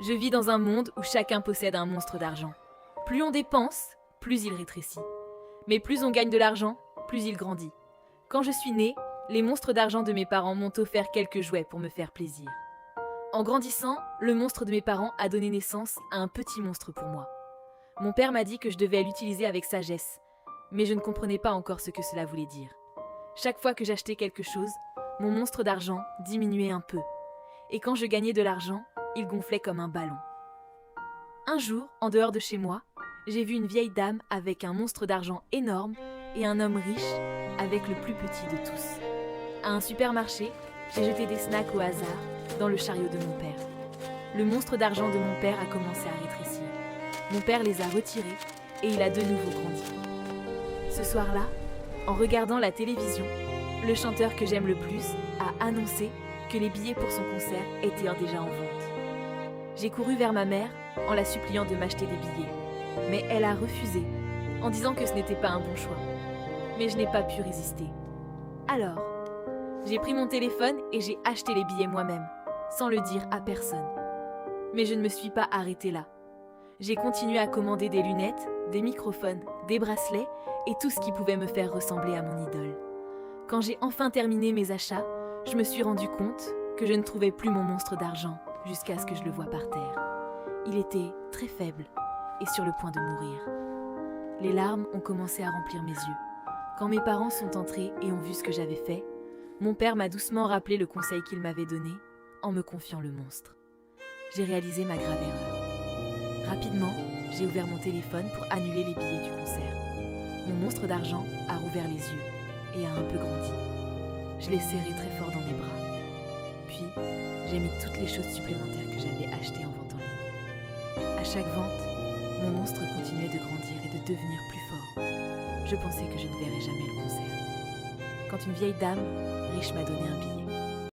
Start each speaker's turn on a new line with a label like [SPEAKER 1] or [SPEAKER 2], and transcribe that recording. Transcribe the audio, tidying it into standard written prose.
[SPEAKER 1] Je vis dans un monde où chacun possède un monstre d'argent. Plus on dépense, plus il rétrécit. Mais plus on gagne de l'argent, plus il grandit. Quand je suis née, les monstres d'argent de mes parents m'ont offert quelques jouets pour me faire plaisir. En grandissant, le monstre de mes parents a donné naissance à un petit monstre pour moi. Mon père m'a dit que je devais l'utiliser avec sagesse, mais je ne comprenais pas encore ce que cela voulait dire. Chaque fois que j'achetais quelque chose, mon monstre d'argent diminuait un peu. Et quand je gagnais de l'argent, il gonflait comme un ballon. Un jour, en dehors de chez moi, j'ai vu une vieille dame avec un monstre d'argent énorme et un homme riche avec le plus petit de tous. À un supermarché, j'ai jeté des snacks au hasard dans le chariot de mon père. Le monstre d'argent de mon père a commencé à rétrécir. Mon père les a retirés et il a de nouveau grandi. Ce soir-là, en regardant la télévision, le chanteur que j'aime le plus a annoncé que les billets pour son concert étaient déjà en vente. J'ai couru vers ma mère en la suppliant de m'acheter des billets, mais elle a refusé en disant que ce n'était pas un bon choix. Mais je n'ai pas pu résister. Alors, j'ai pris mon téléphone et j'ai acheté les billets moi-même, sans le dire à personne. Mais je ne me suis pas arrêtée là. J'ai continué à commander des lunettes, des microphones, des bracelets et tout ce qui pouvait me faire ressembler à mon idole. Quand j'ai enfin terminé mes achats, je me suis rendu compte que je ne trouvais plus mon monstre d'argent jusqu'à ce que je le voie par terre. Il était très faible et sur le point de mourir. Les larmes ont commencé à remplir mes yeux. Quand mes parents sont entrés et ont vu ce que j'avais fait, mon père m'a doucement rappelé le conseil qu'il m'avait donné en me confiant le monstre. J'ai réalisé ma grave erreur. Rapidement, j'ai ouvert mon téléphone pour annuler les billets du concert. Mon monstre d'argent a rouvert les yeux et a un peu grandi. Je l'ai serré très fort dans mes bras. Puis, j'ai mis toutes les choses supplémentaires que j'avais achetées en vente en ligne. À chaque vente, mon monstre continuait de grandir et de devenir plus fort. Je pensais que je ne verrais jamais le concert. Quand une vieille dame riche m'a donné un billet,